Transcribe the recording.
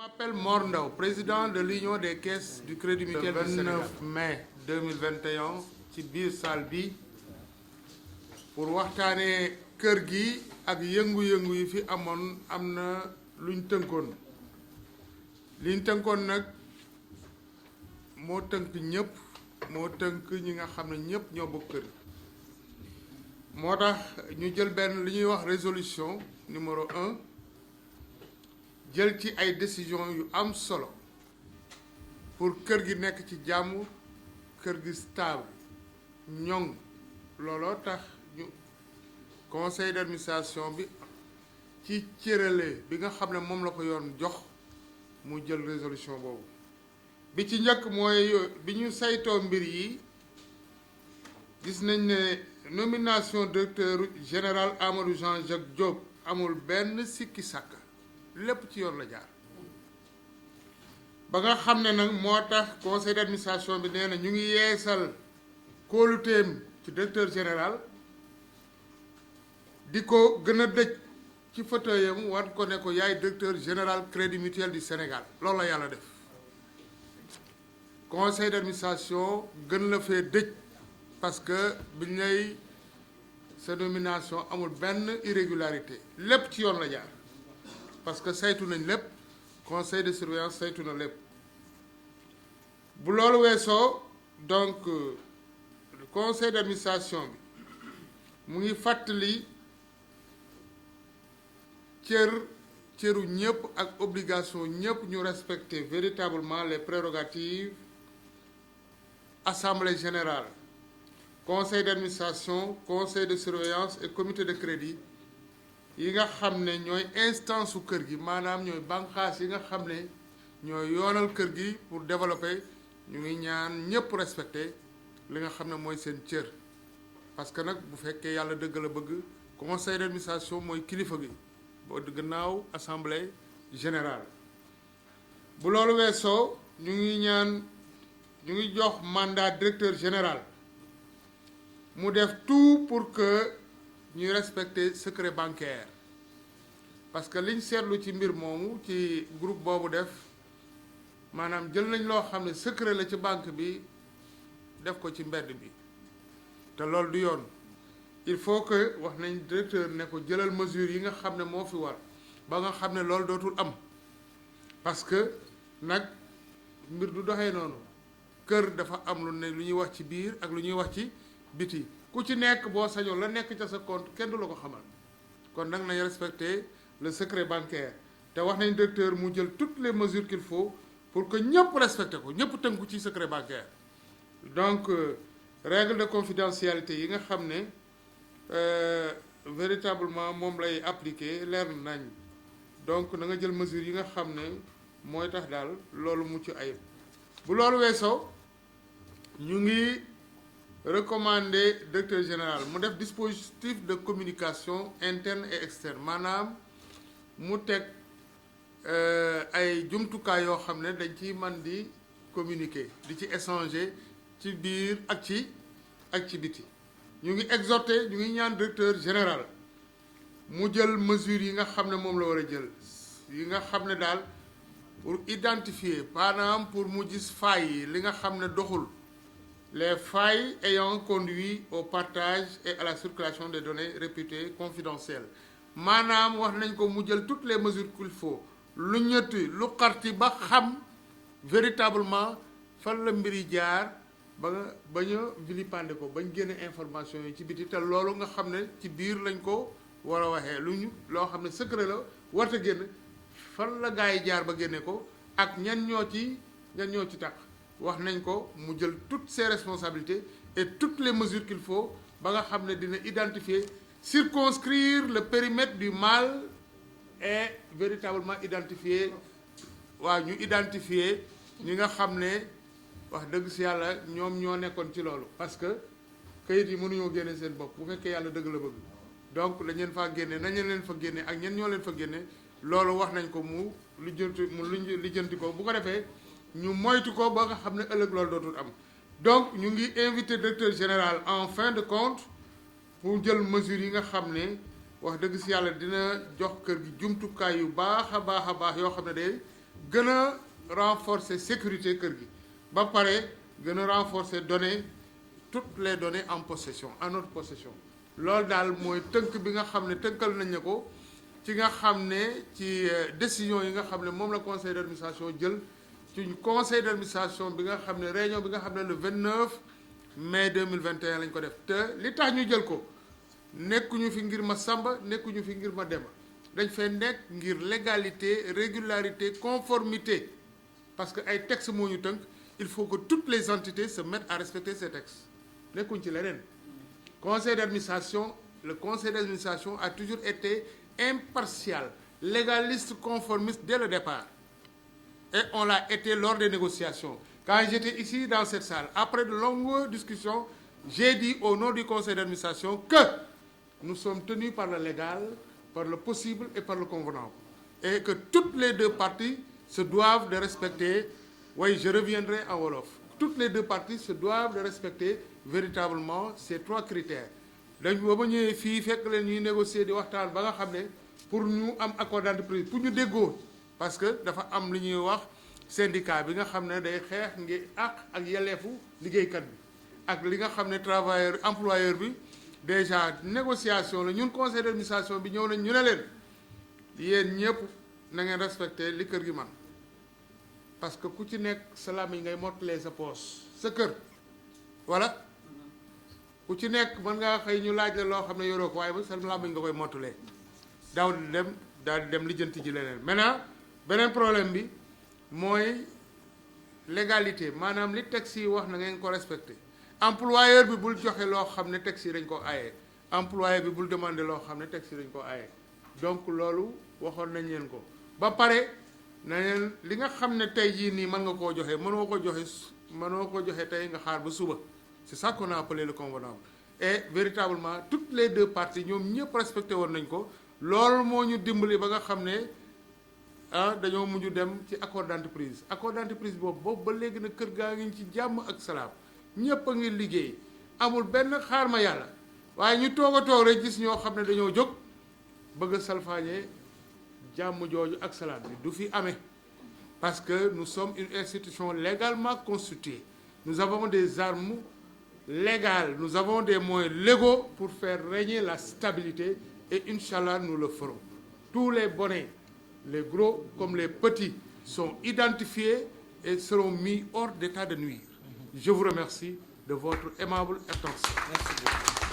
m'appelle Mor Ndao, président de l'Union des caisses du Crédit Mutuel du Sénégal. Le 29 mai 2021 ci biir salle bi pour waxtaanee kër gi ak yëngu-yëngu yi fi amoon am na luñ tënkoon liñ tënkoon nag moo tënk ñëpp moo tënk ñi nga xam ne ñëpp ñoo bokk kër moo tax ñu jël benn li ñuy wax résolution numéro 1 jël ci ay décision yu am solo pour kër gi nekk ci jàmm kër gi stable ñoŋ looloo tax ñu conseil d'administration bi ci cërale bi nga xam ne moom la ko yoon jox mu jël résolution boobu bi ci njëkk mooy bi ñu saytoo mbir yi gis nañ ne nomination directeur général Amadou Jean-Jacques Diop amul benn sikki sàkk lépp ci yoon la jaar ba nga xam ne nag moo tax conseil d'administration bi nee na ñu ngi yeesal kóoluteem ci directeur général di ko gën a dëj ci fauteuilam war ko ne ko yaay directeur général Crédit Mutuel du Sénégal loolu la yàlla def conseil d'administration gën la fee dëj parce que biñ lay sa nomination amul benn irrégularité lépp ci yoon la jaar parce que saytu nañ lépp conseil de surveillance saytu na lépp bu loolu weesoo donc le conseil d'administration bi mu ngi fàttali cëru ñëpp ak obligation ñëpp ñu respecter véritablement les prérogatives assemblée générale conseil d'administration conseil de surveillance et comité de crédit yi nga xam ne ñooy instance su kër gi maanaam ñooy bànqaas yi nga xam ne ñooy yoonal kër gi pour développer ñu ngi ñaan ñëpp respecter li nga xam ne mooy seen cër parce que nag bu fekkee yàlla dëgg la bëgg conseil d'administration mooy kilifa gi boo gannaaw assemblée générale bu loolu weesoo ñu ngi jox mandat directeur général mu def tout pour que ñuy respecter secret bancaire parce que liñ seetlu ci mbir moomu ci groupe boobu def maanaam jël nañ loo xam ne secret la ci banque bi def ko ci mbedd bi te loolu du yoon il faut que wax nañ directeur ne ko jëlal mesure yi nga xam ne moo fi war ba nga xam ne loolu dootul am parce que nag mbir du doxee noonu kër dafa am lu ne lu ñuy wax ci biir ak lu ñuy wax ci biti ku ci nekk boo sañoon la nekk ca sa compte kenn du la ko xamal kon nag nañ respecter le secret bancaire te wax nañ directeur mu jël toutes les mesures qu'il faut pour que ñëpp respecté ko ñëpp tënku ci secret bancaire donc règle de confidentialité yi nga xam ne véritablement moom lay appliquer leer nañ donc na nga jël mesures yi nga xam ne mooy tax daal loolu mucc ayib bu loolu weesoo ñu ngi recommander directeur général mu def dispositif de communication interne et externe maanaam mu teg ay jumtukaay yoo xam ne dañ ciy man di communiquer di ci échanger ci biir ak ci biti ñu ngi exhorter ñu ngi ñaan directeur général mu jël mesures yi nga xam ne moom la war a jël yi nga xam ne daal pour identifier maanaam pour mu gis failles yi li nga xam ne doxul les failles ayant conduit au partage et à la circulation des données réputées confidentielles maanaam wax nañ ko mu jël toutes les mesures qu'il faut lu ñetti lu xarti ba xam véritablement fan la mbir yi jaar ba nga bañ a vilipender ko bañ génne information yi ci biti te loolu nga xam ne ci biir lañ ko war a waxee loo xam ne secret la warta génn fan la gaa yi jaar ba génne ko ak ñan ñoo ci tax wax nañ ko mu jël toutes ses responsabilités et toutes les mesures qu'il faut ba nga xam ne dina identifier circonscrire le périmètre du mal et véritablement identifier ñu identifier ñi nga xam ne wax dëgg si yàlla ñoom ñoo nekkoon ci loolu parce que kayit yi mënuñoo génne seen bopp bu fekkee yàlla dëgg la bëgg donc dañ leen faa génne nañ leen fa génne ak ñen ñoo leen fa génne loolu wax nañ ko mu lijjanti ko bu ko defee ñu moytu ko ba nga xam ne ëllëg loolu dootul am donc ñu ngi invité directeur général en fin de compte pour jël mesures yi nga xam ne wax dëgg si yàlla dina jox kër gi jumtukaay yu baax a baax yoo xam ne day gën a renforcer sécurité kër gi ba pare gën a renforcer toutes les données en possession en notre possession loolu daal mooy tënk bi nga xam ne tënkal nañ ne ko ci nga xam ne ci décision yi nga xam ne moom la conseil d'administration jël ci conseil d'administration bi nga xam ne réunion bi nga xam ne le 29 mai 2021 lañ ko def te li tax ñu jël ko nekkuñu fi ngir ma Samba nekkuñu fi ngir ma Demba dañ fay nekk ngir légalité régularité conformité parce que ay textes moo ñu tënk il faut que toutes les entités se mettent à respecter ces textes nekkuñ ci leneen conseil d'administration le conseil d'administration a toujours été impartial légaliste conformiste dès le départ et on l'a été lors des négociations quand j'étais ici dans cette salle après de longues discussions j'ai dit au nom du conseil d'administration que nous sommes tenus par le légal par le possible et par le convenable et que toutes les deux parties se doivent de respecter oui je reviendrai en wolof toutes les deux parties se doivent de respecter véritablement ces trois critères dañ ba ma ñëwee fii fekk leen ñuy négocier di waxtaan ba nga xam ne pour ñu am accord d'entreprise pour ñu déggoo parce que dafa am li ñuy wax syndicat bi nga xam ne day xeex ngir ak yelleefu liggéeykat bi ak li nga xam ne travailleur employeur bi déjà négociation la ñun conseil d'administration bi ñëw nañ ñu ne leen yéen ñëpp na ngeen respecter li kër gi man parce que ku ci nekk sa làmmiñ ngay mottalee sa poos sa kër voilà ku ci nekk mën ngaa xëy ñu laaj la loo xam ne yoroo ko waaye ba sa làmmiñ nga koy mottalee daal di dem lijjanti ji leneen maintenant beneen problème bi mooy légalité maanaam li texte yi wax na ngeen ko respecté employeur bi bul joxe loo xam ne texte yi dañ ko aaye employeur bi bul demander loo xam ne texte yi dañ ko aaye donc loolu waxoon nañ leen ko ba pare na leen li nga xam ne tey jii nii mën nga koo joxe mënoo ko joxe tey nga xaar ba suba c'est ça qu'on a appelé le convenable et véritablement toutes les deux parties ñoom ñëpp respecté woon nañ ko loolu moo ñu dimbali ba nga xam ne dañoo mujj dem ci accord d'entreprise boobu ba léegi nag kër gaa ngi ci jàmm ak salaam ñëpp a ngi liggéey amul benn xaar ma yàlla waaye ñu toog a toog rek gis ñoo xam ne dañoo jóg bëgg a salfaañee jàmm jooju ak salaam bi du fi amee parce que nous sommes une institution légalement constituée nous avons des armes légales nous avons des moyens légaux pour faire régner la stabilité et Inch'Allah nous le ferons tous les bonnets les gros comme les petits sont identifiés et seront mis hors d'état de nuire. Je vous remercie de votre aimable attention. Merci beaucoup.